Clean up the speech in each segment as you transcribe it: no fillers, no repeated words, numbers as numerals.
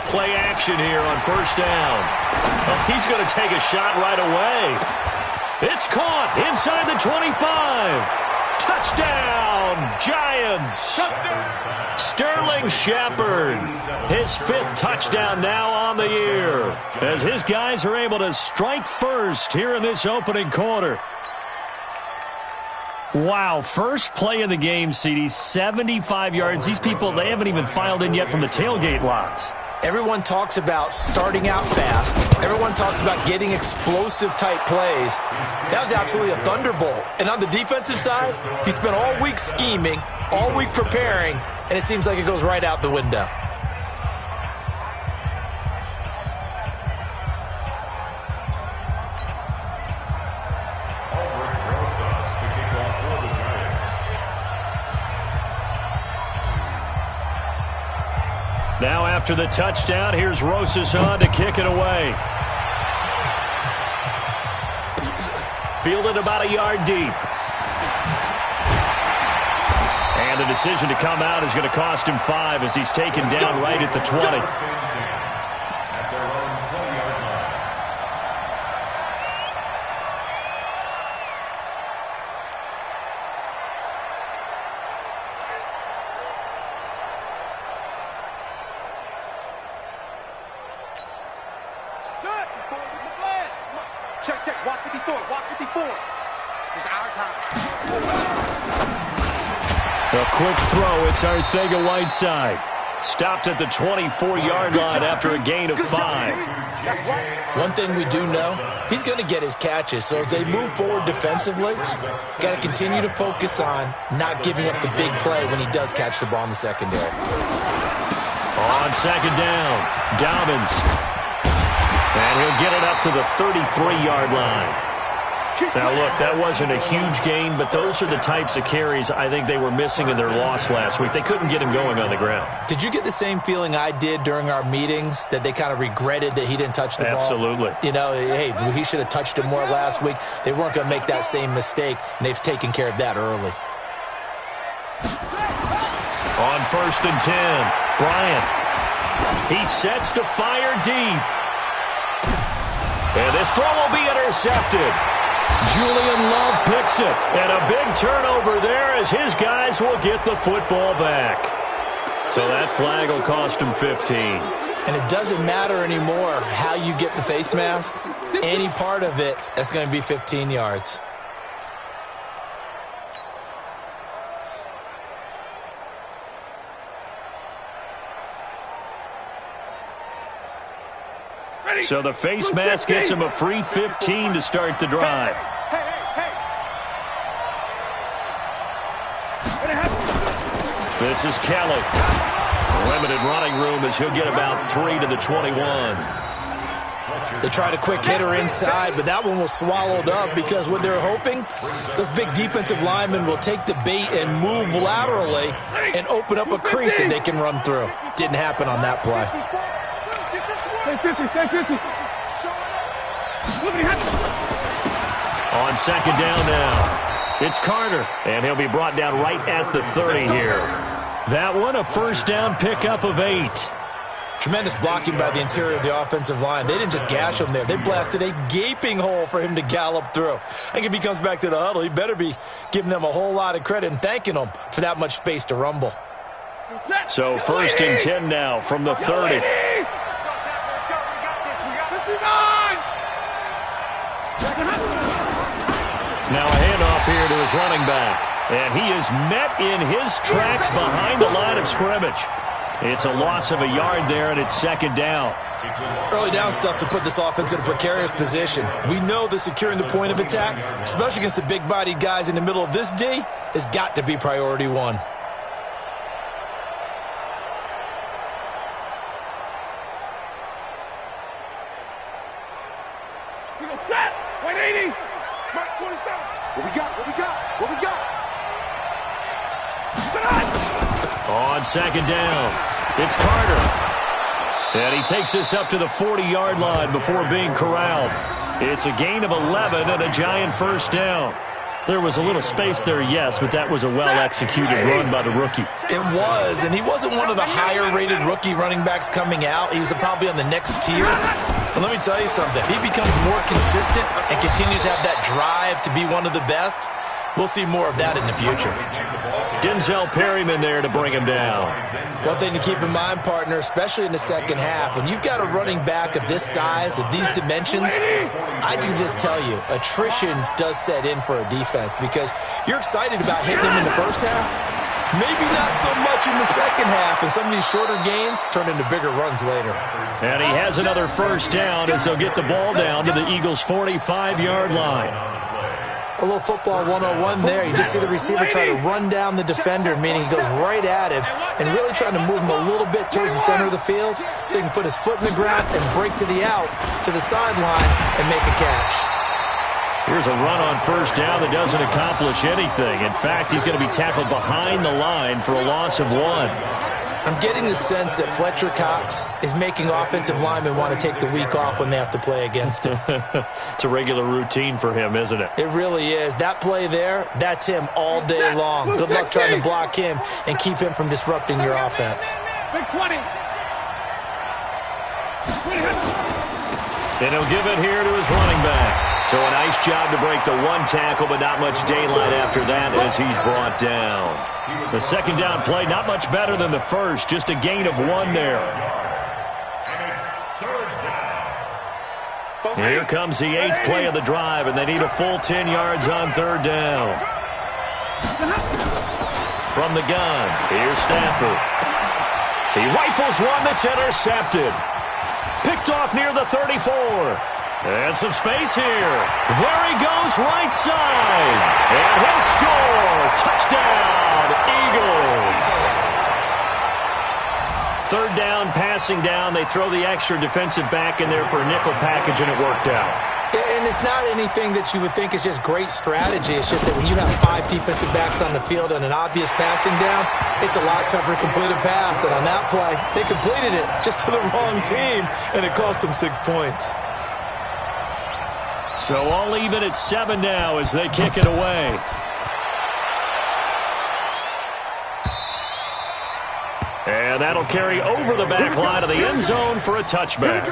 play action here on first down. Oh, he's going to take a shot right away. It's caught inside the 25. Touchdown, Giants. Sterling Shepard, his 5th touchdown now on the year, as his guys are able to strike first here in this opening quarter. Wow, first play of the game, CD, 75 yards. These people, they haven't even filed in yet from the tailgate lots. Everyone talks about starting out fast. Everyone talks about getting explosive-type plays. That was absolutely a thunderbolt. And on the defensive side, he spent all week scheming, all week preparing, and it seems like it goes right out the window. Now after the touchdown, here's Rosas on to kick it away. Fielded about a yard deep. And the decision to come out is going to cost him 5 as he's taken down right at the 20. Check, walk 54, walk 54. It's our time. A quick throw, it's Arcega-Whiteside. Stopped at the 24-yard line after a gain of 5. One thing we do know, he's going to get his catches. So as they move forward defensively, got to continue to focus on not giving up the big play when he does catch the ball in the secondary. On second down, Dobbins. And he'll get it up to the 33-yard line. Now, look, that wasn't a huge gain, but those are the types of carries I think they were missing in their loss last week. They couldn't get him going on the ground. Did you get the same feeling I did during our meetings, that they kind of regretted that he didn't touch the ball? Absolutely. You know, hey, he should have touched it more last week. They weren't going to make that same mistake, and they've taken care of that early. On 1st and 10, Bryant. He sets to fire deep. And this throw will be intercepted. Julian Love picks it. And a big turnover there as his guys will get the football back. So that flag will cost him 15. And it doesn't matter anymore how you get the face mask. Any part of it, that's going to be 15 yards. So the face mask gets him a free 15 to start the drive. This is Kelly. Limited running room as he'll get about 3 to the 21. They tried a quick hitter inside, but that one was swallowed up because what they're hoping, those big defensive linemen will take the bait and move laterally and open up a crease that they can run through. Didn't happen on that play. Stay 50. On second down now, it's Carter, and he'll be brought down right at the 30 here. That one, a first down pickup of 8. Tremendous blocking by the interior of the offensive line. They didn't just gash him there. They blasted a gaping hole for him to gallop through. I think if he comes back to the huddle, he better be giving them a whole lot of credit and thanking them for that much space to rumble. So 1st and 10 now from the 30. Now a handoff here to his running back. And he is met in his tracks behind the line of scrimmage. It's a loss of a yard there, and it's second down. Early down stuff to put this offense in a precarious position. We know that securing the point of attack, especially against the big-bodied guys in the middle of this D, has got to be priority 1. On second down, it's Carter. And he takes this up to the 40-yard line before being corralled. It's a gain of 11 and a Giant first down. There was a little space there, yes, but that was a well-executed run by the rookie. It was, and he wasn't one of the higher-rated rookie running backs coming out. He was probably on the next tier. But let me tell you something. If he becomes more consistent and continues to have that drive to be one of the best, we'll see more of that in the future. Denzel Perryman there to bring him down. One thing to keep in mind, partner, especially in the second half, when you've got a running back of this size, of these dimensions, I can just tell you, attrition does set in for a defense because you're excited about hitting him in the first half. Maybe not so much in the second half, and some of these shorter gains turn into bigger runs later. And he has another first down as they'll get the ball down to the Eagles' 45-yard line. A little football 101 there. You just see the receiver try to run down the defender, meaning he goes right at him and really trying to move him a little bit towards the center of the field so he can put his foot in the ground and break to the out, to the sideline, and make a catch. Here's a run on first down that doesn't accomplish anything. In fact, he's going to be tackled behind the line for a loss of 1. I'm getting the sense that Fletcher Cox is making offensive linemen want to take the week off when they have to play against him. It's a regular routine for him, isn't it? It really is. That play there, that's him all day long. Good luck trying to block him and keep him from disrupting your offense. Big 20. And he'll give it here to his running back. So a nice job to break the one tackle, but not much daylight after that as he's brought down. The second down play, not much better than the first, just a gain of 1 there. Here comes the 8th play of the drive, and they need a full 10 yards on third down. From the gun, here's Stafford. He rifles one that's intercepted. Picked off near the 34. And some space here. There he goes, right side. And he'll score. Touchdown, Eagles. Third down, passing down. They throw the extra defensive back in there for a nickel package, and it worked out. And it's not anything that you would think is just great strategy. It's just that when you have 5 defensive backs on the field and an obvious passing down, it's a lot tougher to complete a pass. And on that play, they completed it just to the wrong team, and it cost them 6 points. So all even at 7 now as they kick it away. And that'll carry over the back line of the end zone for a touchback.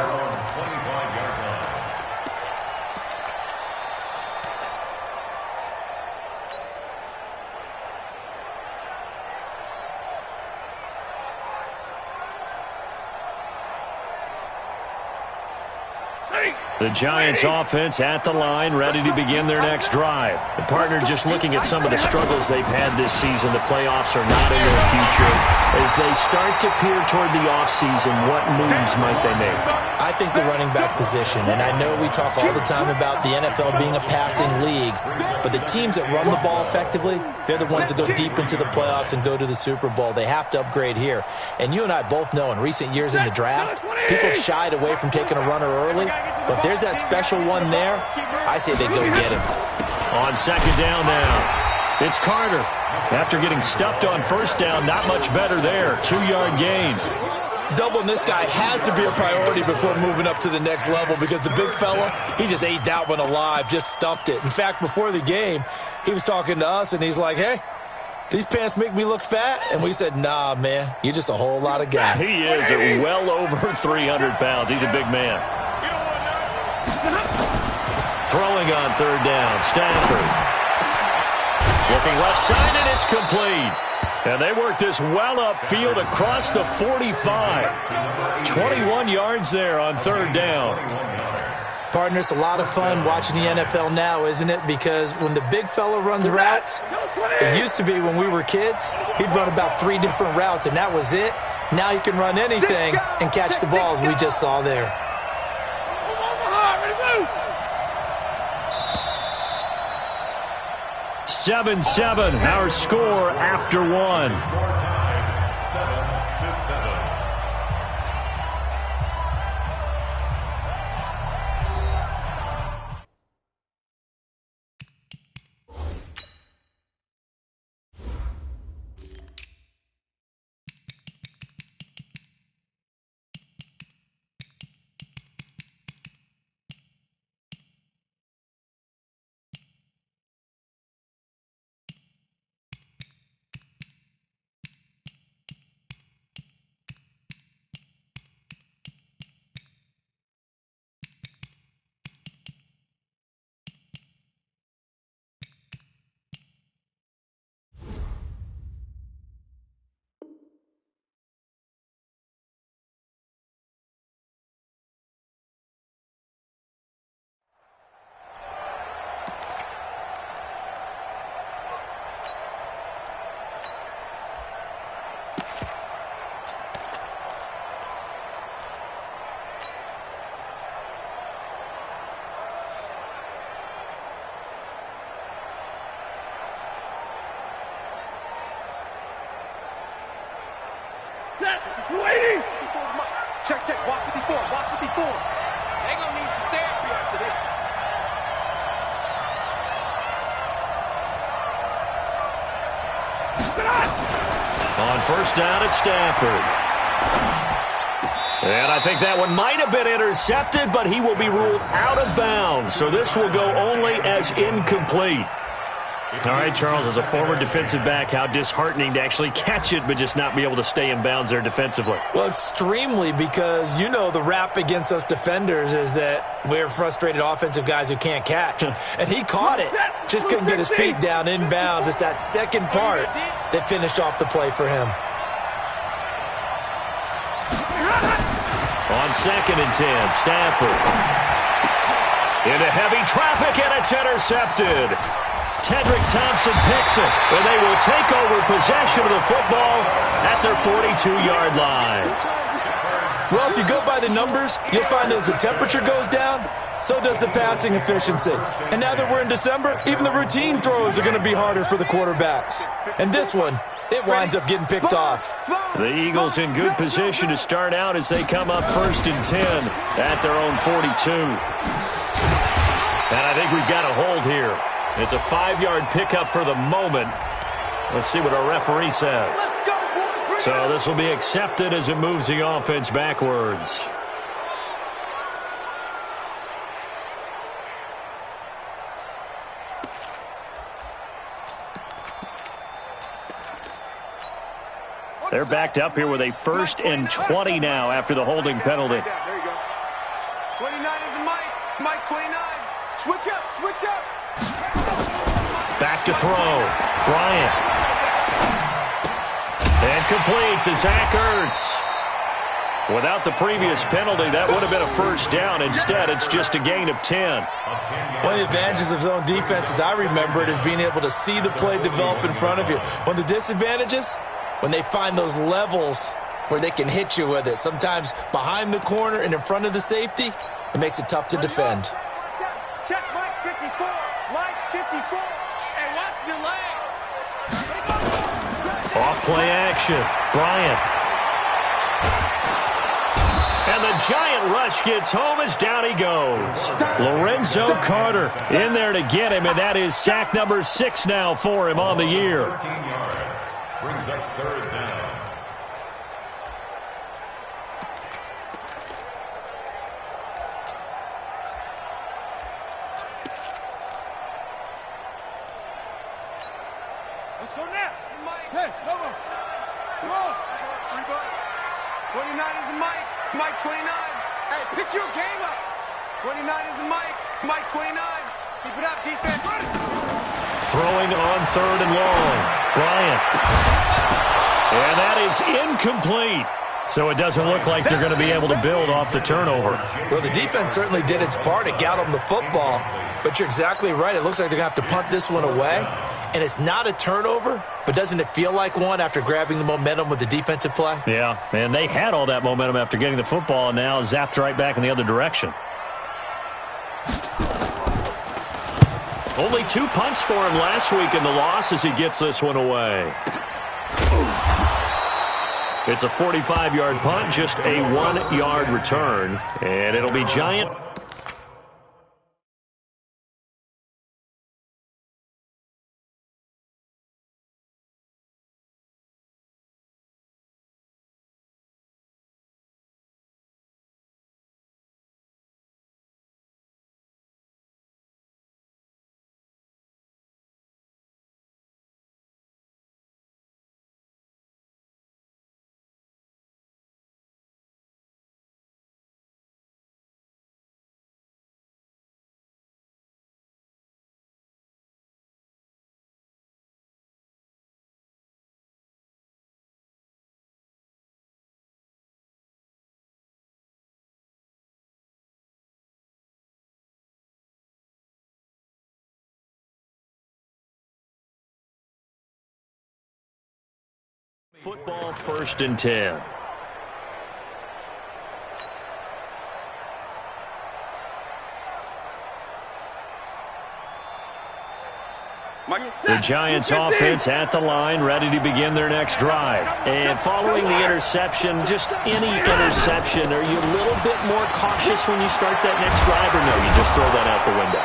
The Giants offense at the line, ready to begin their next drive. The partner just looking at some of the struggles they've had this season. The playoffs are not in their future. As they start to peer toward the offseason, what moves might they make? I think the running back position, and I know we talk all the time about the NFL being a passing league, but the teams that run the ball effectively, they're the ones that go deep into the playoffs and go to the Super Bowl. They have to upgrade here. And you and I both know in recent years in the draft, people have shied away from taking a runner early, but there's that special one there. I say they go get him. On second down now, it's Carter. After getting stuffed on first down, not much better there. 2-yard gain. Doubling this guy has to be a priority before moving up to the next level because the big fella, he just ate that one alive, just stuffed it. In fact, before the game, he was talking to us, and he's like, hey, these pants make me look fat? And we said, nah, man, you're just a whole lot of guy. He is well over 300 pounds. He's a big man. Throwing on third down, Stafford. Looking left side, and it's complete. And they work this well upfield across the 45. 21 yards there on third down. Partner, it's a lot of fun watching the NFL now, isn't it? Because when the big fella runs routes, it used to be when we were kids, he'd run about 3 different routes, and that was it. Now you can run anything and catch the balls we just saw there. 7-7, our score after 1. Waiting. Check, check. Watch 54. Watch 54. They're going to need some therapy after this. On first down, it's Stafford. And I think that one might have been intercepted, but he will be ruled out of bounds. So this will go only as incomplete. All right, Charles, as a former defensive back, how disheartening to actually catch it but just not be able to stay in bounds there defensively. Well, extremely, because you know the rap against us defenders is that we're frustrated offensive guys who can't catch. And he caught it. Just couldn't get his feet down in bounds. It's that second part that finished off the play for him. On 2nd and 10, Stafford. Into heavy traffic, and it's intercepted. Tedrick Thompson picks it, and they will take over possession of the football at their 42-yard line. Well, if you go by the numbers, you'll find as the temperature goes down, so does the passing efficiency. And now that we're in December, even the routine throws are going to be harder for the quarterbacks. And this one, it winds up getting picked off. The Eagles in good position to start out as they come up 1st and 10 at their own 42. And I think we've got a hold here. It's a 5-yard pickup for the moment. Let's see what our referee says. So this will be accepted as it moves the offense backwards. They're backed up here with a 1st and 20 now after the holding penalty. There you go. 29 is the Mike. Mike 29. Switch up, switch up. Back to throw. Bryant. And complete to Zach Ertz. Without the previous penalty, that would have been a 1st down. Instead, it's just a gain of 10. One of the advantages of zone defense, as I remember it, is being able to see the play develop in front of you. One of the disadvantages, when they find those levels where they can hit you with it, sometimes behind the corner and in front of the safety, it makes it tough to defend. Check Mike 54. Mike 54. Hey, watch your leg. Off play action. Bryant. And the giant rush gets home as down he goes. Lorenzo Carter in there to get him, and that is sack number 6 now for him on the year. Brings up 3rd down. Let's go now. Mike. Hey, come on. Come on. 29 is the Mike. Mike 29. Hey, pick your game up. 29 is the Mike. Mike 29. Keep it up, defense. Throwing on 3rd and long. Bryant. And that is incomplete. So it doesn't look like they're going to be able to build off the turnover. Well, the defense certainly did its part. It got them the football. But you're exactly right. It looks like they're going to have to punt this one away. And it's not a turnover, but doesn't it feel like one after grabbing the momentum with the defensive play? Yeah, and they had all that momentum after getting the football, and now zapped right back in the other direction. Only 2 punts for him last week in the loss as he gets this one away. It's a 45-yard punt, just a 1-yard return, and it'll be Giant. Football 1st and 10. The Giants offense at the line, ready to begin their next drive. And following the interception, just any interception, are you a little bit more cautious when you start that next drive, or no, you just throw that out the window?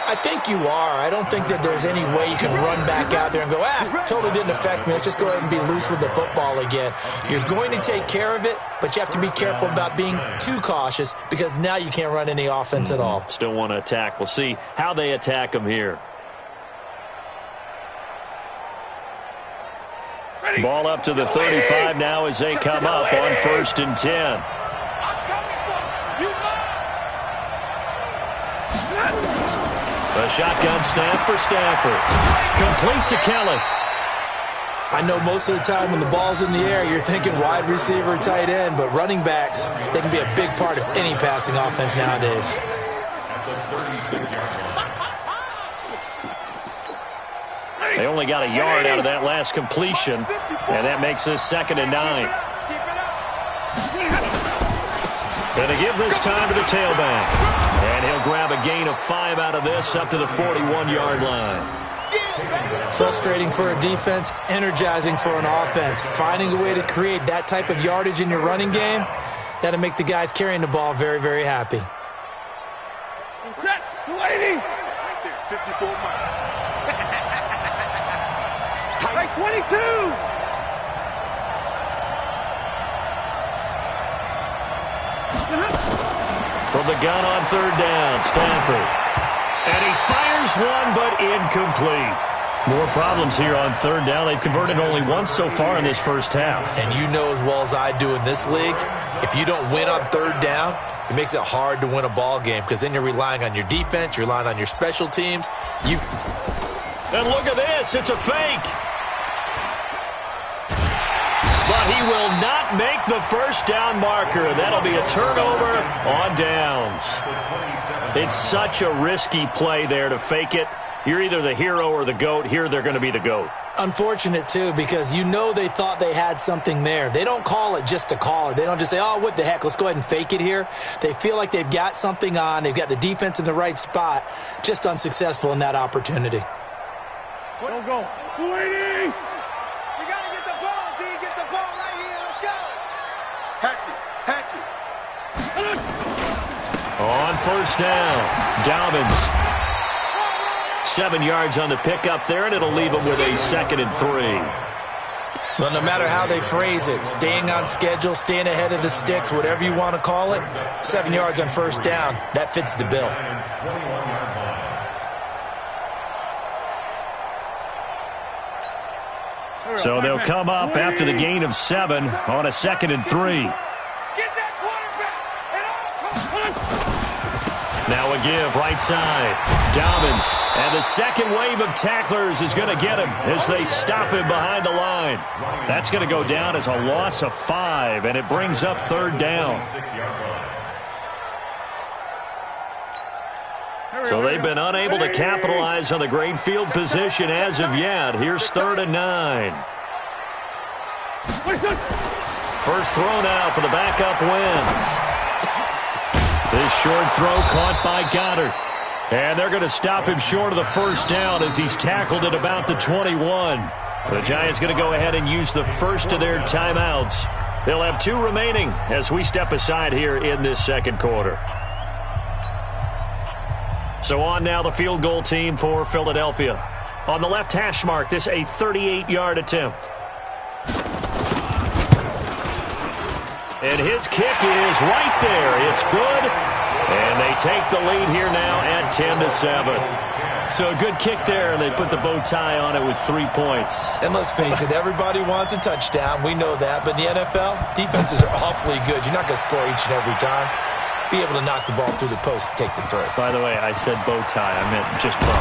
I think you are. I don't think that there's any way you can run back out there and go, totally didn't affect me. Let's just go ahead and be loose with the football again. You're going to take care of it, but you have to be careful about being too cautious because now you can't run any offense at all. Still want to attack. We'll see how they attack them here. Ball up to the 35 now as they come up on 1st and 10. A shotgun snap for Stafford. Complete to Kelly. I know most of the time when the ball's in the air, you're thinking wide receiver, tight end, but running backs, they can be a big part of any passing offense nowadays. They only got a yard out of that last completion, and that makes this 2nd and 9. Going to give this time to the tailback. And he'll grab a gain of 5 out of this up to the 41-yard line. Frustrating for a defense, energizing for an offense. Finding a way to create that type of yardage in your running game, that'll make the guys carrying the ball very, very happy. 22! From the gun on 3rd down, Stafford. And he fires one, but incomplete. More problems here on 3rd down. They've converted only once so far in this first half. And you know as well as I do in this league, if you don't win on 3rd down, it makes it hard to win a ball game because then you're relying on your defense, you're relying on your special teams. And look at this. It's a fake. But he will not make the first down marker. That'll be a turnover on downs. It's such a risky play there to fake it. You're either the hero or the GOAT. Here they're going to be the GOAT. Unfortunate, too, because you know they thought they had something there. They don't call it just to call it. They don't just say, oh, what the heck, let's go ahead and fake it here. They feel like they've got something on. They've got the defense in the right spot. Just unsuccessful in that opportunity. Go. 280! On 1st down, Dobbins. 7 yards on the pickup there, and it'll leave him with a 2nd and 3. Well, no matter how they phrase it, staying on schedule, staying ahead of the sticks, whatever you want to call it, 7 yards on 1st down, that fits the bill. So they'll come up after the gain of 7 on a 2nd and 3. Now a give, right side. Dobbins. And the second wave of tacklers is going to get him as they stop him behind the line. That's going to go down as a loss of 5, and it brings up 3rd down. So they've been unable to capitalize on the great field position as of yet. Here's 3rd and 9. First throw now for the backup Wentz. This short throw caught by Goddard. And they're going to stop him short of the first down as he's tackled at about the 21. The Giants going to go ahead and use the first of their timeouts. They'll have 2 remaining as we step aside here in this second quarter. So on now the field goal team for Philadelphia. On the left hash mark, this a 38-yard attempt. And his kick is right there. It's good. And they take the lead here now at 10-7. So a good kick there, and they put the bow tie on it with 3 points. And let's face it, everybody wants a touchdown. We know that. But in the NFL, defenses are awfully good. You're not going to score each and every time. Be able to knock the ball through the post and take the throw. By the way, I said bow tie. I meant just bow.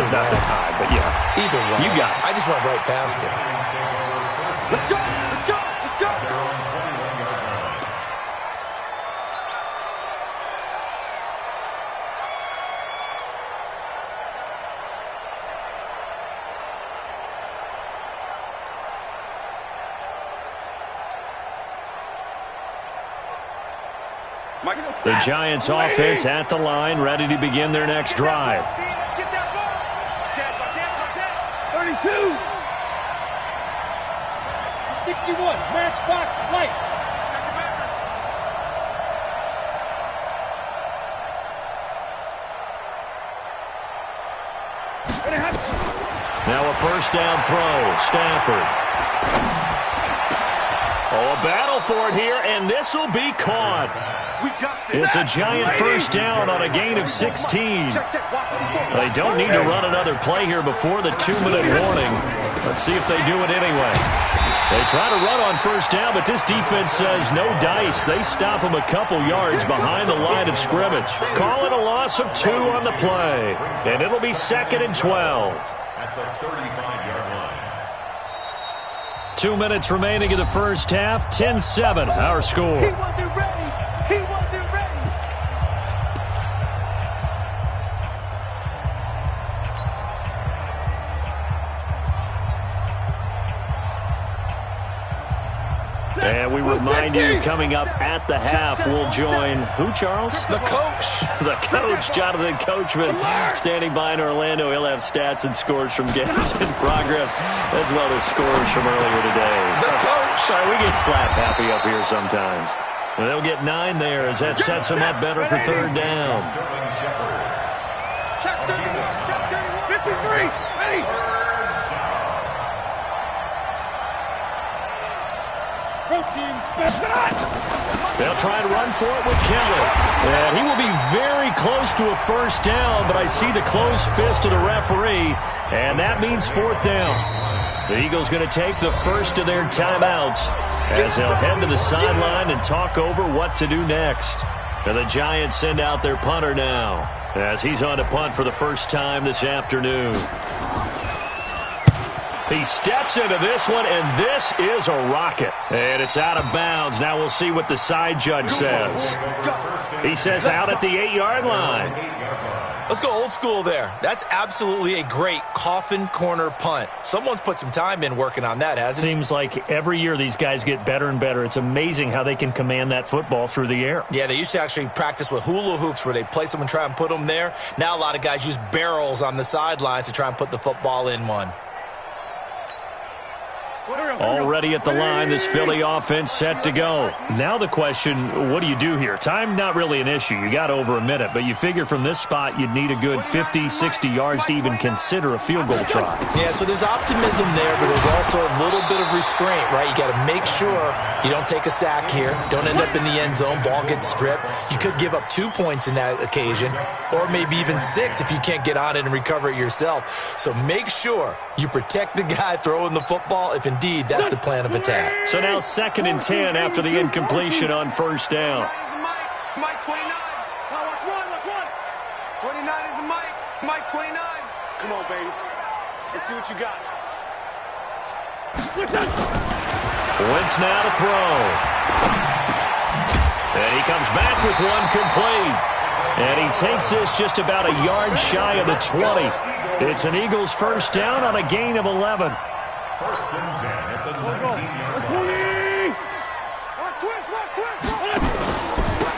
Not the tie, but yeah. Either way. You got it. I just went right past it. Let's go! Let's go! Let's go! The Giants offense at the line, ready to begin their next drive. 2. 61, matchbox lights. Now a first down throw. Stafford. Oh, a battle for it here, and this will be caught. It's a giant first down on a gain of 16. They don't need to run another play here before the 2-minute warning. Let's see if they do it anyway. They try to run on first down, but this defense says no dice. They stop them a couple yards behind the line of scrimmage. Call it a loss of 2 on the play, and it'll be 2nd and 12. At the 35-yard line. 2 minutes remaining in the first half. 10-7, our score. He wasn't ready. He wasn't ready. And we remind you, coming up at the half, we'll join who, Charles? The coach. The coach, Jonathan Coachman, standing by in Orlando. He'll have stats and scores from games in progress, as well as scores from earlier today. The coach. Sorry, we get slap happy up here sometimes. Well, they'll get 9 there as that sets them up better for 3rd down. Check 31. Check 31. 53, ready. They'll try and run for it with Kelly. And he will be very close to a first down, but I see the closed fist of the referee, and that means 4th down. The Eagles going to take the first of their timeouts as they'll head to the sideline and talk over what to do next. And the Giants send out their punter now as he's on to punt for the first time this afternoon. He steps into this one, and this is a rocket. And it's out of bounds. Now we'll see what the side judge says. He says out at the 8-yard line. Let's go old school there. That's absolutely a great coffin corner punt. Someone's put some time in working on that, hasn't it? Seems like every year these guys get better and better. It's amazing how they can command that football through the air. Yeah, they used to actually practice with hula hoops where they place them and try and put them there. Now a lot of guys use barrels on the sidelines to try and put the football in one. Already at the line, this Philly offense set to go. Now the question, what do you do here? Time not really an issue. You got over a minute, but you figure from this spot you'd need a good 50, 60 yards to even consider a field goal try. Yeah, so there's optimism there, but there's also a little bit of restraint, right? You got to make sure you don't take a sack here. Don't end up in the end zone. Ball gets stripped. You could give up 2 points in that occasion, or maybe even 6 if you can't get on it and recover it yourself. So make sure you protect the guy throwing the football if indeed that's the plan of attack. So now 2nd and 10 after the incompletion on first down. Mike 29. Watch one. 29 is the Mike 29. Come on, baby. Let's see what you got. Wentz now to throw. And he comes back with one complete. And he takes this just about a yard shy of the 20. It's an Eagles first down on a gain of 11. 1st and 10 at the 19-yard line.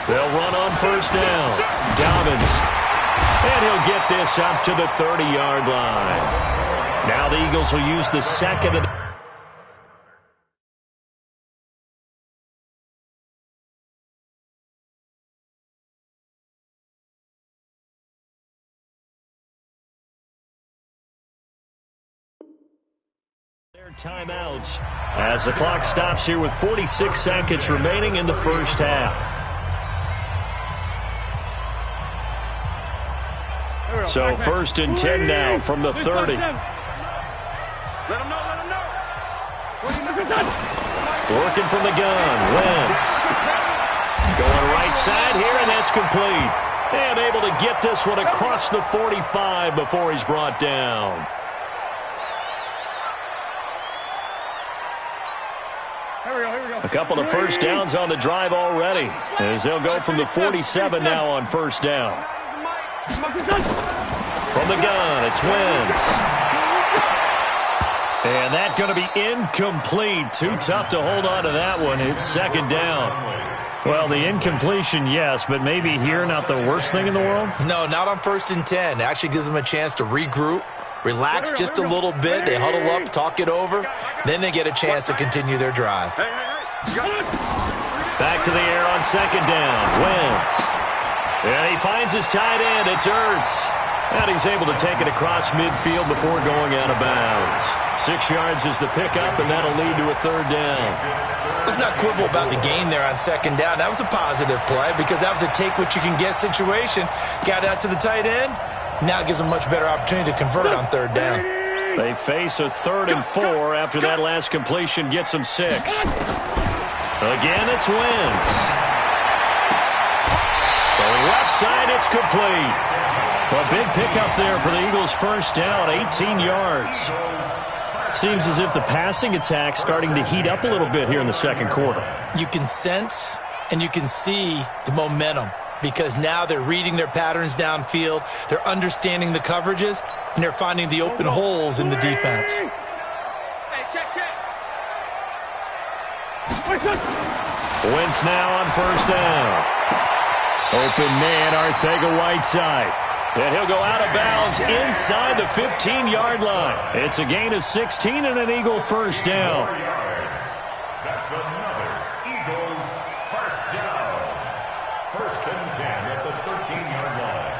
They'll run on first down. Dobbins. And he'll get this up to the 30-yard line. Now the Eagles will use the second of the... timeouts as the clock stops here with 46 seconds remaining in the first half. So 1st and 10 now from the 30. Let him know. Working from the gun. Wentz. Going right side here, and that's complete. And able to get this one across the 45 before he's brought down. A couple of first downs on the drive already, as they'll go from the 47 now on first down. From the gun, it's Wentz. And that's going to be incomplete. Too tough to hold on to that one. It's 2nd down. Well, the incompletion, yes, but maybe here not the worst thing in the world? No, not on 1st and 10. It actually gives them a chance to regroup, relax just a little bit. They huddle up, talk it over. Then they get a chance to continue their drive. Back to the air on second down. Wentz. And he finds his tight end. It's Ertz. And he's able to take it across midfield before going out of bounds. 6 yards is the pickup, and that'll lead to a third down. Let's not quibble about the gain there on second down. That was a positive play because that was a take-what-you-can-get situation. Got out to the tight end. Now it gives them a much better opportunity to convert on third down. They face a 3rd and 4 after that last completion gets them 6. Again, it's Wentz. Throwing left side, it's complete. A big pickup there for the Eagles' first down, 18 yards. Seems as if the passing attack's starting to heat up a little bit here in the second quarter. You can sense and you can see the momentum because now they're reading their patterns downfield, they're understanding the coverages, and they're finding the open holes in the defense. Hey, check. Wentz now on first down. Open man, Arcega-Whiteside. And he'll go out of bounds inside the 15-yard line. It's a gain of 16 and an Eagle first down. That's another Eagles first down. 1st and 10 at the 13-yard line.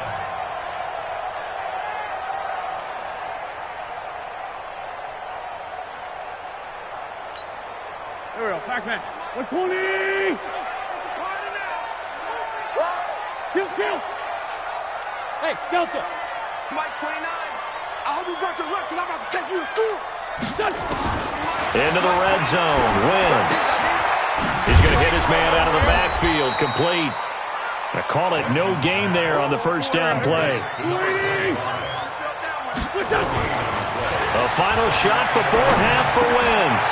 There we go. Pac-Man. 120. Kill. Hey, Delta. Mike 29. I hope you brought your lunch because I'm about to take you to school. Into the red zone. Wentz. He's going to hit his man out of the backfield. Complete. I call it no gain there on the first down play. A final shot before half for Wentz.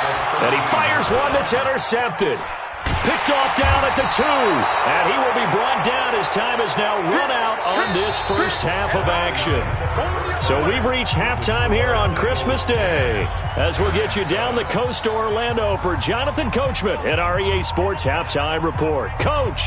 And he fires one that's intercepted. Picked off down at the 2. And he will be brought down as time is now run out on this first half of action. So we've reached halftime here on Christmas Day. As we'll get you down the coast to Orlando for Jonathan Coachman at our EA Sports Halftime Report. Coach.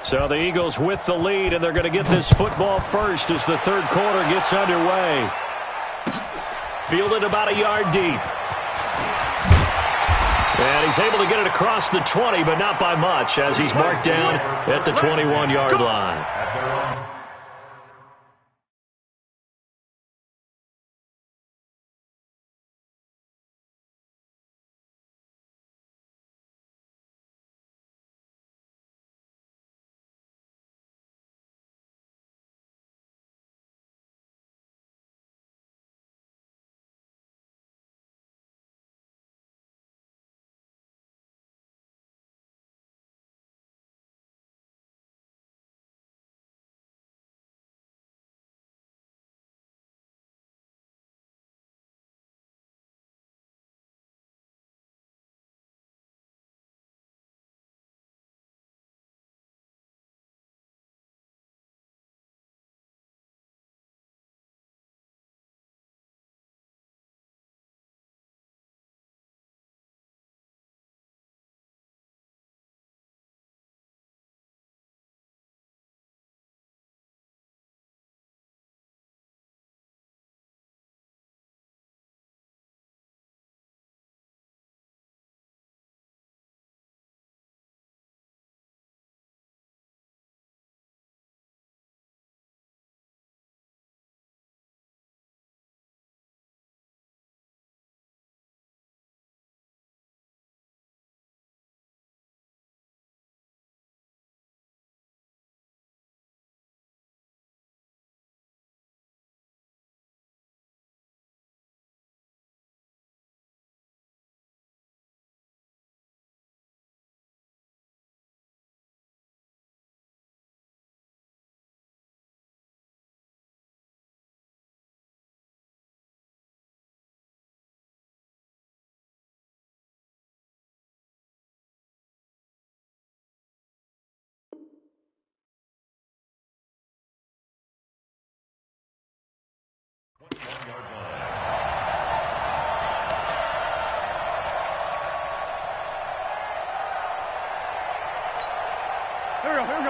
So the Eagles with the lead, and they're going to get this football first as the third quarter gets underway. Fielded about a yard deep. And he's able to get it across the 20, but not by much as he's marked down at the 21-yard line.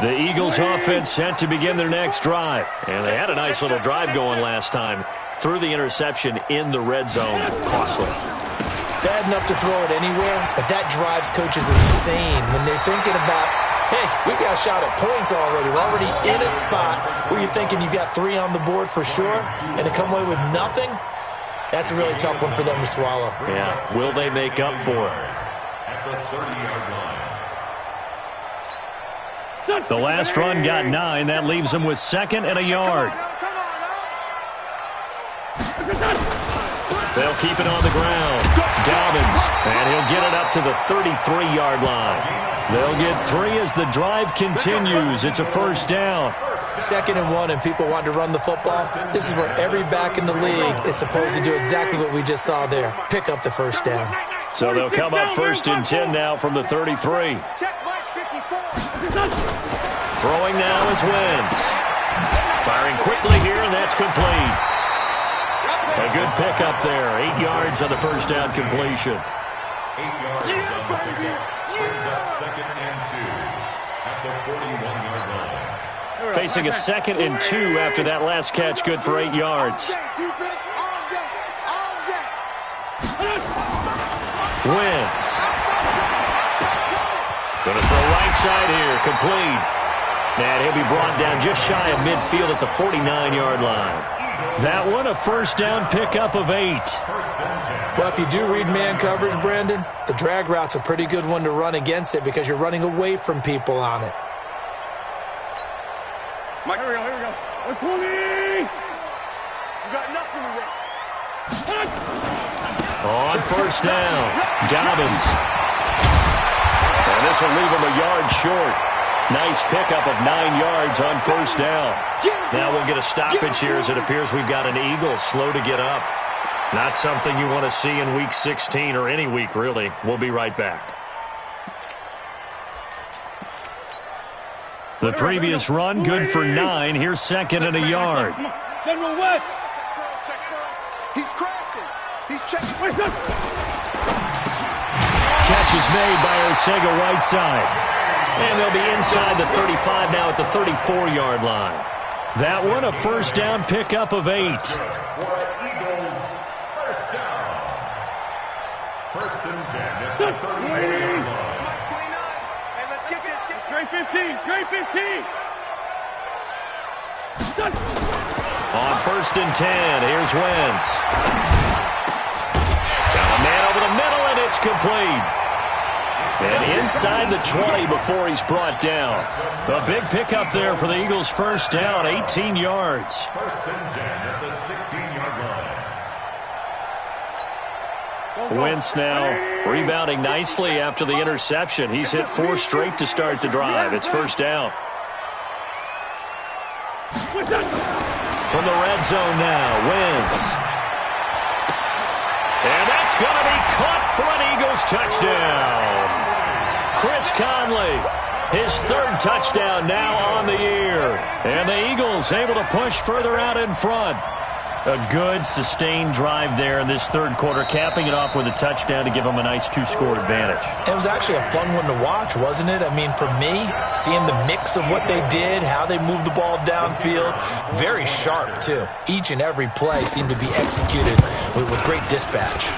The Eagles offense set to begin their next drive. And they had a nice little drive going last time. Threw the interception in the red zone. Costly. Bad enough to throw it anywhere, but that drives coaches insane when they're thinking about, hey, we got a shot at points already. We're already in a spot where you're thinking you got 3 on the board for sure, and to come away with nothing, that's a really tough one for them to swallow. Yeah, will they make up for it? At the 30-yard line. The last run got 9. That leaves them with 2nd and a yard. They'll keep it on the ground. Dobbins, and he'll get it up to the 33-yard line. They'll get 3 as the drive continues. It's a first down. 2nd and 1, and people want to run the football. This is where every back in the league is supposed to do exactly what we just saw there. Pick up the first down. So they'll come up 1st and 10 now from the 33. Throwing now is Wentz. Firing quickly here, and that's complete. A good pickup there. 8 yards on the first down completion. 8 yards on the pickup. Brings up 2nd and 2 at the 41-yard line. Facing a 2nd and 2 after that last catch. Good for 8 yards. Wentz. Going to throw right side here. Complete. And he'll be brought down just shy of midfield at the 49-yard line. That one, a first down pickup of 8. Well, if you do read man coverage, Brandon, the drag route's a pretty good one to run against it because you're running away from people on it. Mike, here we go. 20! You got nothing to run. On first down, Dobbins. And this will leave him a yard short. Nice pickup of 9 yards on first down. Now we'll get a stoppage here as it appears we've got an Eagle slow to get up. Not something you want to see in Week 16 or any week, really. We'll be right back. The previous run, good for 9. Here's 2nd and a yard. General West! He's crashing. He's checking. Catch is made by Arcega-Whiteside. And they'll be inside the 35 now at the 34-yard line. That one, a first down pickup of 8. For Eagles, first down. 1st and 10 at the 34-yard line. Hey, let's get this. Trey 15! Trey 15! On 1st and 10, here's Wentz. Got a man over the middle, and it's complete. And inside the 20 before he's brought down. A big pickup there for the Eagles' first down, 18 yards. 1st and 10 at the 16-yard line. Wentz now rebounding nicely after the interception. He's hit 4 straight to start the drive. It's first down. From the red zone now, Wentz. And that's going to be caught for an Eagles touchdown. Chris Conley, his 3rd touchdown now on the year. And the Eagles able to push further out in front. A good, sustained drive there in this 3rd quarter, capping it off with a touchdown to give them a nice 2-score advantage. It was actually a fun one to watch, wasn't it? I mean, for me, seeing the mix of what they did, how they moved the ball downfield, very sharp, too. Each and every play seemed to be executed with great dispatch.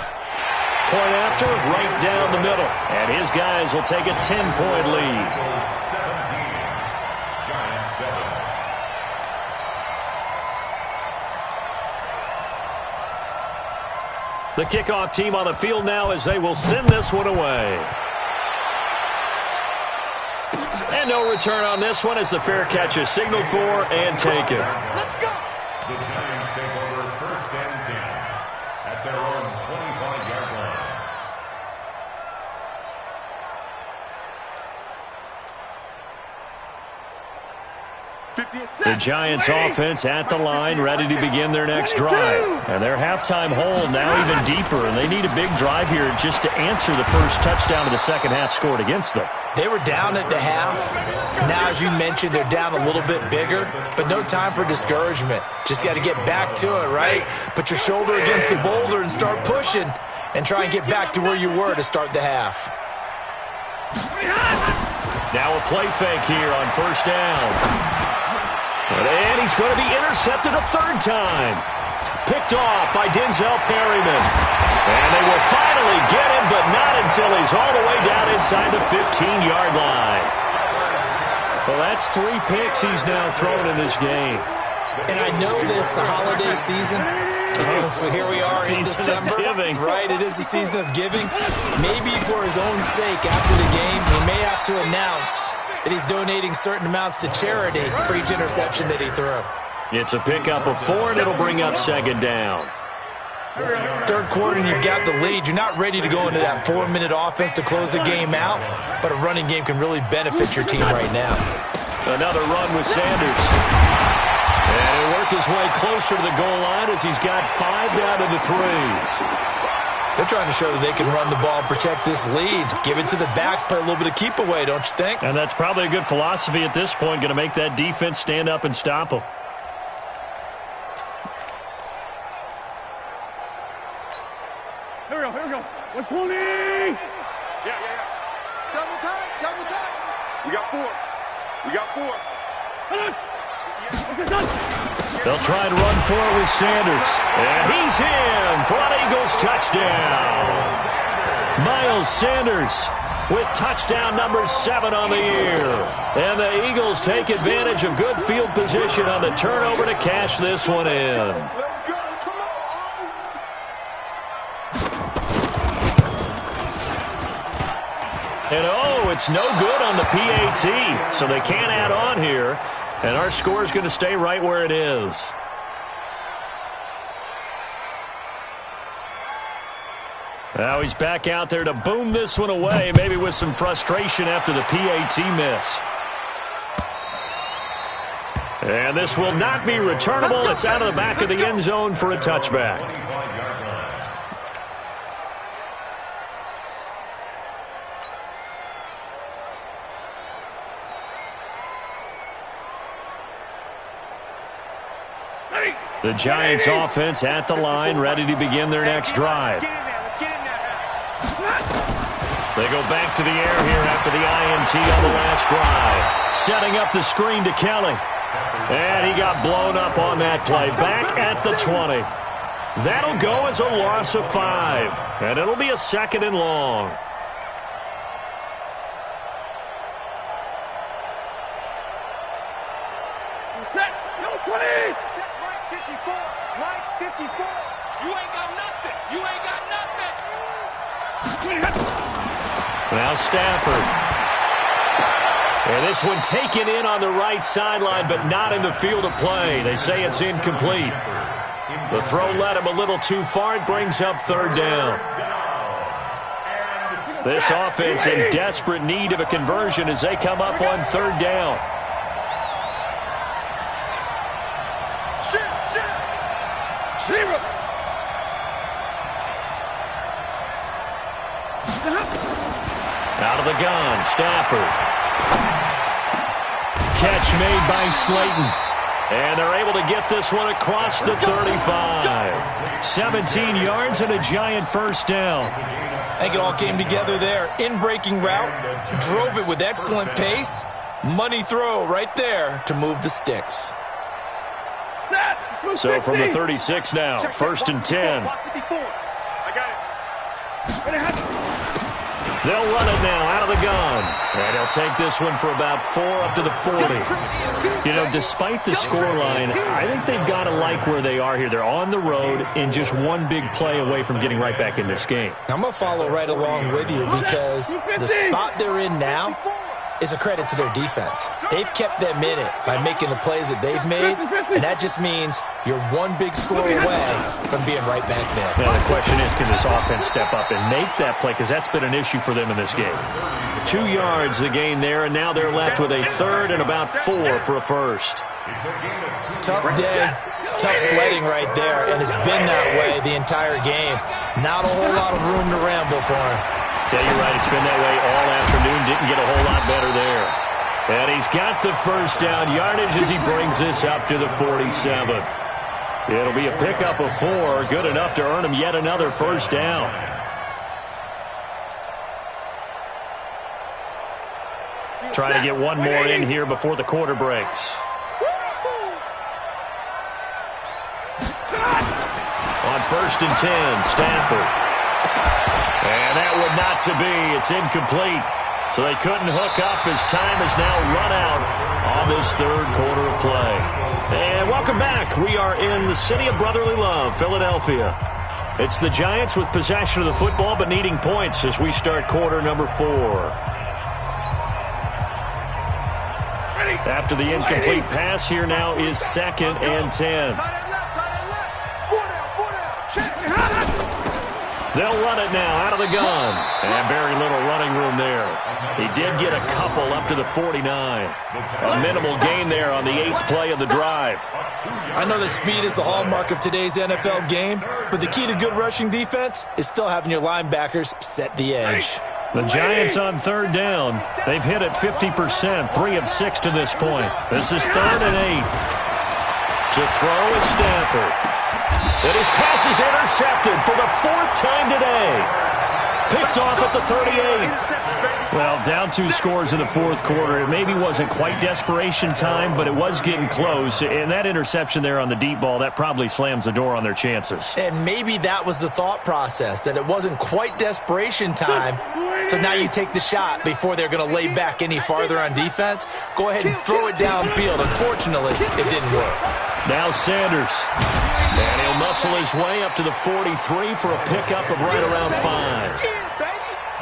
Point after, right down the middle. And his guys will take a 10-point lead. 17, Giants 7. The kickoff team on the field now as they will send this one away. And no return on this one as the fair catch is signaled for and taken. Let's go. The Giants take over 1st and 10 at their own 25-yard line. The Giants offense at the line, ready to begin their next drive. And their halftime hold now even deeper, and they need a big drive here just to answer the first touchdown of the second half scored against them. They were down at the half. Now, as you mentioned, they're down a little bit bigger, but no time for discouragement. Just got to get back to it, right? Put your shoulder against the boulder and start pushing and try and get back to where you were to start the half. Now a play fake here on first down. And he's going to be intercepted a third time. Picked off by Denzel Perryman. And they will finally get him, but not until he's all the way down inside the 15-yard line. Well, that's 3 picks he's now thrown in this game. And I know this, the holiday season, because here we are in December. Right, it is the season of giving. Maybe for his own sake after the game, he may have to announce that he's donating certain amounts to charity for each interception that he threw. It's a pickup of 4, and it'll bring up second down. Third quarter, and you've got the lead. You're not ready to go into that 4-minute offense to close the game out, but a running game can really benefit your team right now. Another run with Sanders. And he'll work his way closer to the goal line as he's got 5 down to the 3. They're trying to show that they can run the ball and protect this lead. Give it to the backs, play a little bit of keep away, don't you think? And that's probably a good philosophy at this point, going to make that defense stand up and stop them. Here we go. 120! Yeah. Double time. We got 4. They'll try and run for it with Sanders. And he's in for an Eagles touchdown. Miles Sanders with touchdown number 7 on the year. And the Eagles take advantage of good field position on the turnover to cash this one in. Let's go. Come on. And it's no good on the PAT. So they can't add on here. And our score is going to stay right where it is. Now he's back out there to boom this one away, maybe with some frustration after the PAT miss. And this will not be returnable. It's out of the back of the end zone for a touchback. The Giants offense at the line, ready to begin their next drive. They go back to the air here after the INT on the last drive. Setting up the screen to Kelly. And he got blown up on that play. Back at the 20. That'll go as a loss of 5. And it'll be a 2nd and long. Set. No, 20! Mike 54. You ain't got nothing. Now Stafford. And this one taken in on the right sideline, but not in the field of play. They say it's incomplete. The throw led him a little too far. It brings up 3rd down. This offense in desperate need of a conversion as they come up on 3rd down. Zero! Out of the gun, Stafford. Catch made by Slayton. And they're able to get this one across the 35. 17 yards and a giant first down. I think it all came together there. In-breaking route, drove it with excellent pace. Money throw right there to move the sticks. So from the 36 now, 1st and 10. I got it. They'll run it now out of the gun. And they'll take this one for about 4 up to the 40. You know, despite the scoreline, I think they've got to like where they are here. They're on the road and just one big play away from getting right back in this game. I'm going to follow right along with you because the spot they're in now is a credit to their defense. They've kept them in it by making the plays that they've made, and that just means you're one big score away from being right back there. Now, the question is, can this offense step up and make that play? Because that's been an issue for them in this game. 2 yards the gain there, and now they're left with a 3rd and about 4 for a first. Tough day, tough sledding right there, and it's been that way the entire game. Not a whole lot of room to ramble for him. Yeah, you're right. It's been that way all afternoon. Didn't get a whole lot better there. And he's got the first down yardage as he brings this up to the 47. It'll be a pickup of 4. Good enough to earn him yet another first down. Trying to get one more in here before the quarter breaks. On 1st and 10, Stafford. And that would not to be. It's incomplete. So they couldn't hook up as time has now run out on this third quarter of play. And welcome back. We are in the city of brotherly love, Philadelphia. It's the Giants with possession of the football but needing points as we start quarter number 4. After the incomplete pass, here now is 2nd and 10. They'll run it now out of the gun. And very little running room there. He did get a couple up to the 49. A minimal gain there on the 8th play of the drive. I know that speed is the hallmark of today's NFL game, but the key to good rushing defense is still having your linebackers set the edge. The Giants on 3rd down. They've hit it 50%, 3 of 6 to this point. This is 3rd and 8. To throw is Stafford. And his pass is intercepted for the 4th time today. Picked off at the 38. Well, down 2 scores in the 4th quarter. It maybe wasn't quite desperation time, but it was getting close. And that interception there on the deep ball, that probably slams the door on their chances. And maybe that was the thought process, that it wasn't quite desperation time. So now you take the shot before they're going to lay back any farther on defense. Go ahead and throw it downfield. Unfortunately, it didn't work. Now Sanders. And he'll muscle his way up to the 43 for a pickup of right around 5.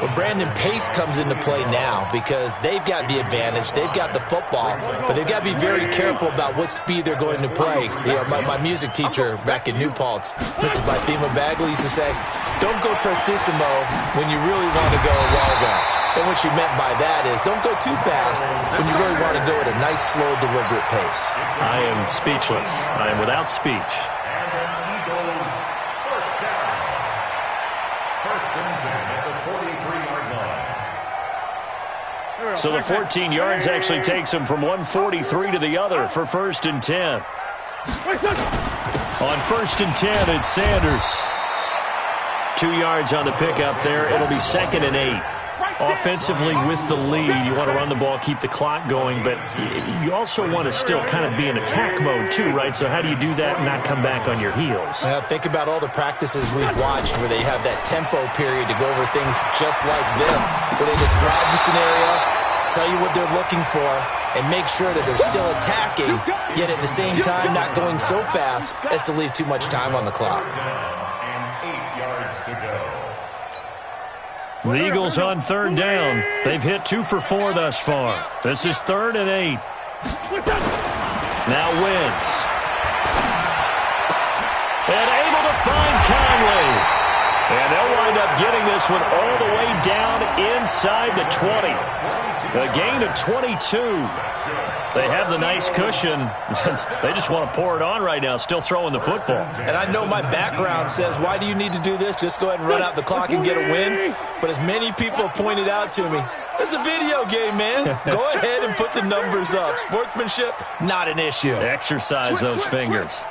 Well, Brandon, pace comes into play now because they've got the advantage. They've got the football, but they've got to be very careful about what speed they're going to play. You know, my music teacher back in New Paltz, Mrs. Bythema Bagley, used to say, don't go prestissimo when you really want to go raga. And what she meant by that is don't go too fast when you really want to go at a nice, slow, deliberate pace. I am speechless. I am without speech. So the 14 yards actually takes him from 143 to the other for 1st and 10. On 1st and 10, it's Sanders. 2 yards on the pickup there. It'll be 2nd and 8. Offensively with the lead, you want to run the ball, keep the clock going, but you also want to still kind of be in attack mode too, right? So how do you do that and not come back on your heels? Think about all the practices we've watched where they have that tempo period to go over things just like this, where they describe the scenario, tell you what they're looking for, and make sure that they're still attacking, yet at the same time not going so fast as to leave too much time on the clock. And 8 yards to go. The Eagles on 3rd down. They've hit 2 for 4 thus far. This is 3rd and 8. Now Wentz. And able to find Conley. And they'll wind up getting this one all the way down inside the 20. A gain of 22. They have the nice cushion. They just want to pour it on right now, still throwing the football. And I know my background says, why do you need to do this? Just go ahead and run out the clock and get a win. But as many people pointed out to me, this is a video game, man. Go ahead and put the numbers up. Sportsmanship, not an issue. Exercise those fingers.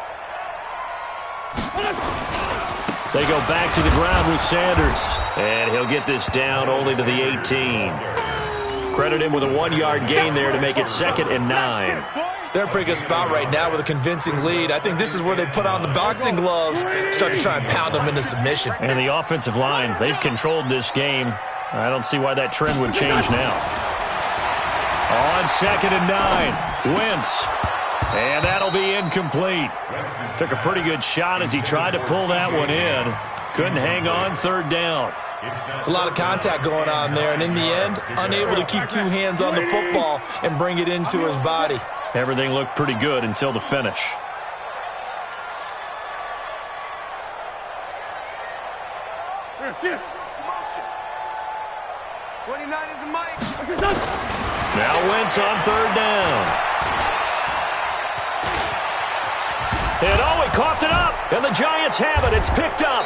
They go back to the ground with Sanders. And he'll get this down only to the 18. Credit him with a 1-yard gain there to make it 2nd and 9. They're in a pretty good spot right now with a convincing lead. I think this is where they put on the boxing gloves, start to try and pound them into submission. And the offensive line, they've controlled this game. I don't see why that trend would change now. On 2nd and 9, Wentz. And that'll be incomplete. Took a pretty good shot as he tried to pull that one in. Couldn't hang on 3rd down. It's a lot of contact going on there, and in the end, unable to keep 2 hands on the football and bring it into his body. Everything looked pretty good until the finish. Now Wentz on 3rd down. And he coughed it up, and the Giants have it. It's picked up.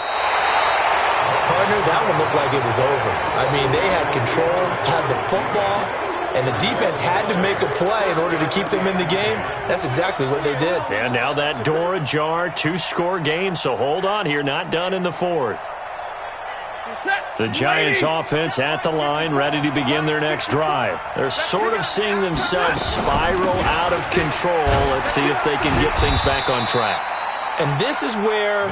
Partner, that one looked like it was over. I mean, they had control, had the football, and the defense had to make a play in order to keep them in the game. That's exactly what they did. And now that door ajar, 2-score game, so hold on here, not done in the 4th. The Giants offense at the line, ready to begin their next drive. They're sort of seeing themselves spiral out of control. Let's see if they can get things back on track. And this is where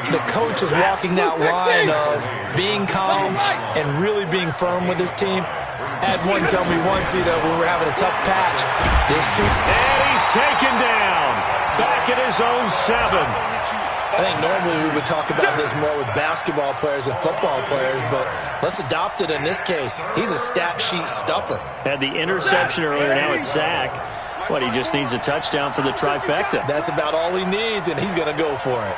the coach is walking that line of being calm and really being firm with his team. Had one tell me once, we were having a tough patch. This too. And he's taken down. Back at his own 7. I think normally we would talk about this more with basketball players and football players, but let's adopt it in this case. He's a stat sheet stuffer. Had the interception earlier, now a sack. What, he just needs a touchdown for the trifecta. That's about all he needs, and he's going to go for it.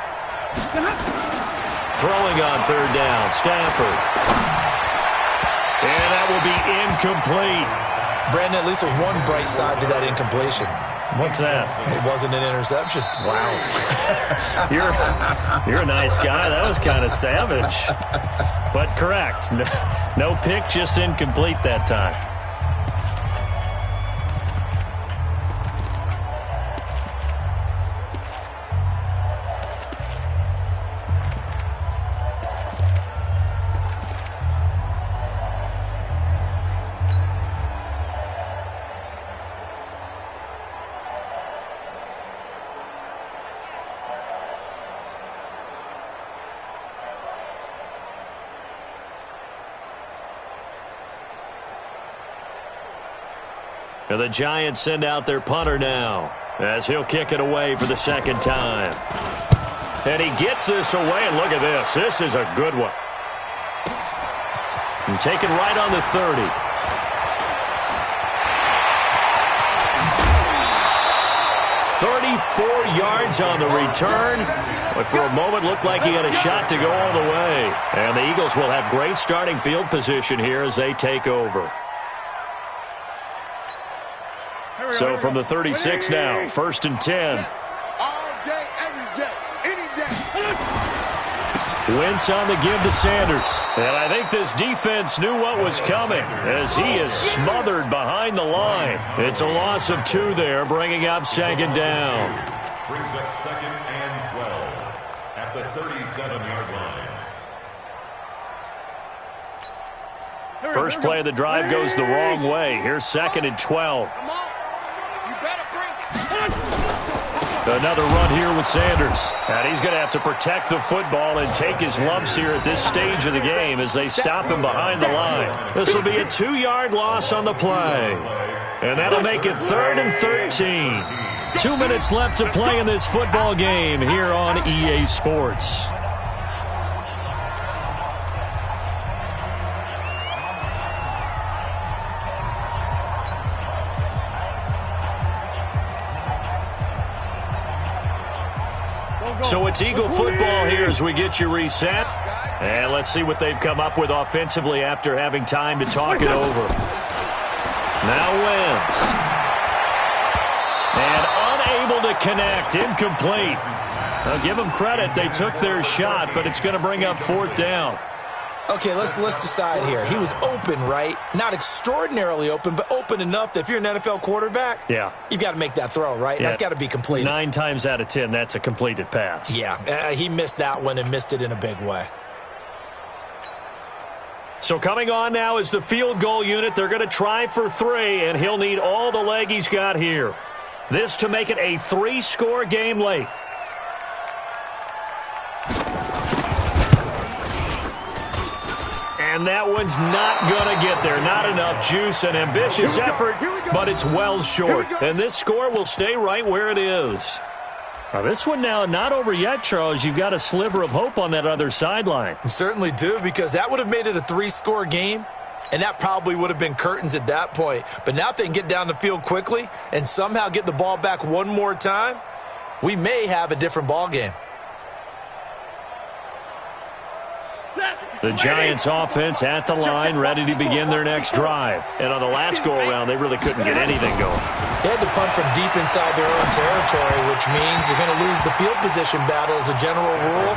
Throwing on 3rd down, Stafford. And that will be incomplete. Brandon, at least there's one bright side to that incompletion. What's that? It wasn't an interception. Wow. You're a nice guy. That was kind of savage. But correct. No pick, just incomplete that time. And the Giants send out their punter now as he'll kick it away for the 2nd time. And he gets this away, and look at this. This is a good one. And taken right on the 30. Yards on the return, but for a moment looked like he had a shot to go all the way. And the Eagles will have great starting field position here as they take over. So from the 36 now, 1st and 10. All day, every day, any day. Wentz on the give to Sanders. And I think this defense knew what was coming as he is smothered behind the line. It's a loss of 2 there, bringing up 2nd down. Brings up 2nd and 12 at the 37-yard line. First play of the drive goes the wrong way. Here's 2nd and 12. Come on. You better bring. Another run here with Sanders. And he's going to have to protect the football and take his lumps here at this stage of the game as they stop him behind the line. This will be a 2-yard loss on the play. And that'll make it 3rd and 13. 2 minutes left to play in this football game here on EA Sports. So it's Eagle football here as we get you reset. And let's see what they've come up with offensively after having time to talk it over. Now Wentz. And unable to connect, incomplete. Now give them credit, they took their shot, but it's going to bring up 4th down. Okay, let's decide here. He was open, right? Not extraordinarily open, but open enough that if you're an NFL quarterback, you've got to make that throw, right? Yeah. That's got to be completed. 9 times out of 10, that's a completed pass. Yeah, he missed that one and missed it in a big way. So coming on now is the field goal unit. They're going to try for 3, and he'll need all the leg he's got here. This to make it a 3-score game late. And that one's not going to get there. Not enough juice. An ambitious effort, but it's well short. And this score will stay right where it is. Now this one now not over yet, Charles. You've got a sliver of hope on that other sideline. You certainly do, because that would have made it a 3-score game, and that probably would have been curtains at that point. But now if they can get down the field quickly and somehow get the ball back one more time, we may have a different ball game. The Giants offense at the line, ready to begin their next drive. And on the last go-around, they really couldn't get anything going. They had to punt from deep inside their own territory, which means you're going to lose the field position battle as a general rule.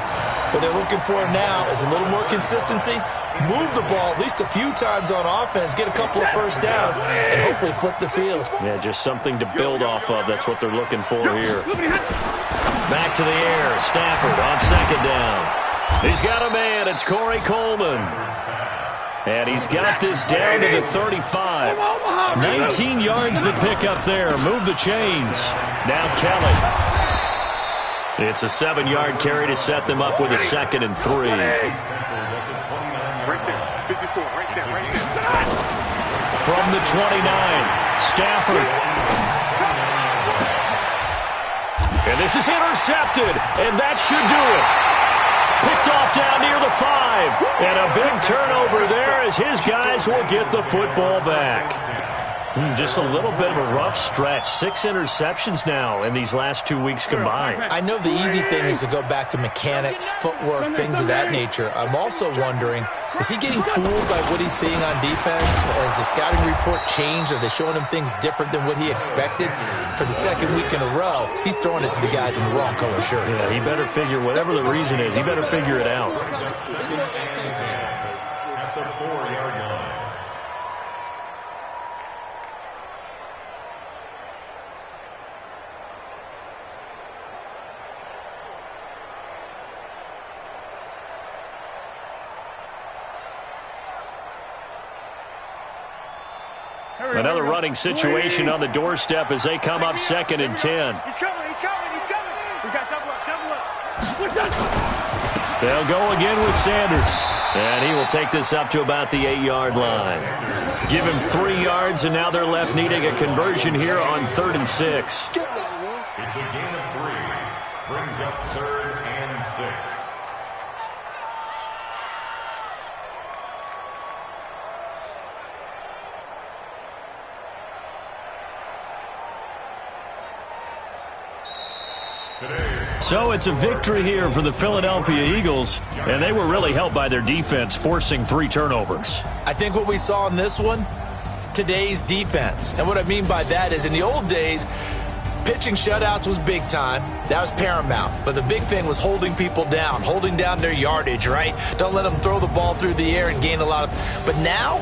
What they're looking for now is a little more consistency, move the ball at least a few times on offense, get a couple of first downs, and hopefully flip the field. Yeah, just something to build off of. That's what they're looking for here. Back to the air. Stafford on 2nd down. He's got a man. It's Corey Coleman. And he's got this down to the 35. 19 yards the pick up there. Move the chains. Now Kelly. It's a 7-yard carry to set them up with a 2nd and 3. Right there. 54. Right there. From the 29, Stafford. And this is intercepted, and that should do it. Picked off down near the 5. And a big turnover there as his guys will get the football back. Just a little bit of a rough stretch. 6 interceptions now in these last 2 weeks combined. I know the easy thing is to go back to mechanics, footwork, things of that nature. I'm also wondering, is he getting fooled by what he's seeing on defense? Has the scouting report changed? Are they showing him things different than what he expected? For the 2nd week in a row, he's throwing it to the guys in the wrong color shirts. Yeah, he better figure, whatever the reason is, he better figure it out. At the 4-yard line. Another running situation on the doorstep as they come up 2nd and 10. He's coming. We got double up. They'll go again with Sanders. And he will take this up to about the 8-yard line. Give him 3 yards, and now they're left needing a conversion here on 3rd and 6. It's a gain of 3. Brings up 3rd and 6. So it's a victory here for the Philadelphia Eagles, and they were really helped by their defense, forcing 3 turnovers. I think what we saw in this one, today's defense. And what I mean by that is in the old days, pitching shutouts was big time. That was paramount. But the big thing was holding people down, holding down their yardage, right? Don't let them throw the ball through the air and gain a lot of... But now,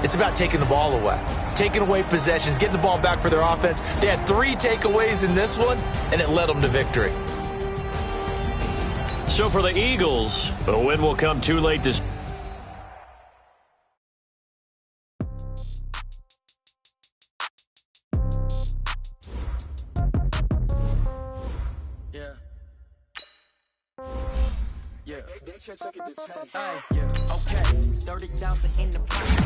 it's about taking the ball away. Taking away possessions, getting the ball back for their offense. They had 3 takeaways in this one, and it led them to victory. So for the Eagles, the win will come too late to... Okay, 30,000 in the pocket,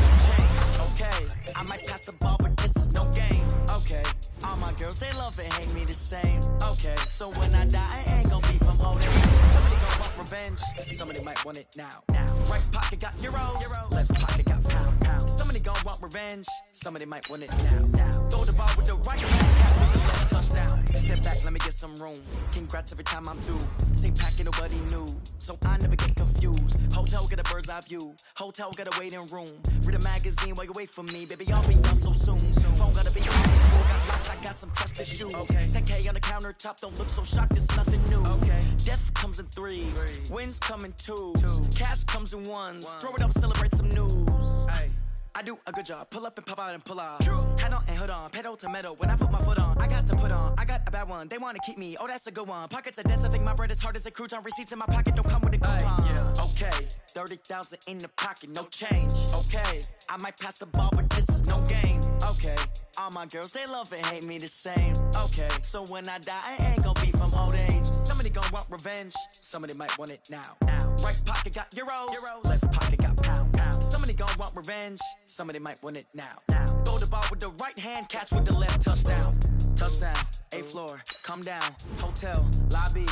okay, I might pass the ball, but this is no game. Okay, all my girls, they love and hate me the same. Okay, so when I die, I ain't gonna be from old age. Somebody gonna want revenge, somebody might want it now. Right pocket got euros, left pocket got pound. Somebody gonna want revenge, somebody might want it now. Throw the ball with the right hand, catch with the left touchdown. Step back, let me get some room. Congrats every time I'm through. Same packet, nobody knew, so I never get confused. Hotel get a bird's eye view. Hotel get a waiting room. Read a magazine while you wait for me. Baby, I'll be done so soon. Phone gotta be on. Got locks, I got some trusted shoes. Okay. 10K on the countertop, don't look so shocked, it's nothing new. Okay. Death comes in 3s. Wins come in 2s. Cash comes in 1s. Throw it up, celebrate some news. Hey. I do a good job. Pull up and pop out and pull out. True. Hat on and hood on. Pedal to metal. When I put my foot on, I got to put on. I got a bad one. They want to keep me. Oh, that's a good one. Pockets are dense. I think my bread is hard as a crouton. Receipts in my pocket don't come with a coupon. Yeah. Okay. 30,000 in the pocket. No change. Okay. I might pass the ball, but this is no game. Okay. All my girls, they love and hate me the same. Okay. So when I die, I ain't gonna be from old age. Somebody gonna want revenge. Somebody might want it now. Right pocket got euros. Left pocket got pound. Somebody gonna want revenge. Somebody might want it now. Throw the ball with the right hand, catch with the left touchdown. Touchdown, 8th floor, come down. Hotel, lobby.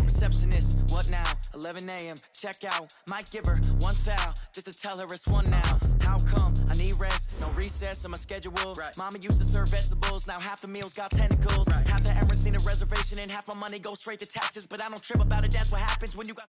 Receptionist, what now? 11 a.m., check out. Might give her 1 foul, just to tell her it's 1 now. How come? I need rest, no recess in my schedule. Right. Mama used to serve vegetables, now half the meals got tentacles. Right. Half the errands need a reservation and half my money goes straight to taxes. But I don't trip about it, that's what happens when you got...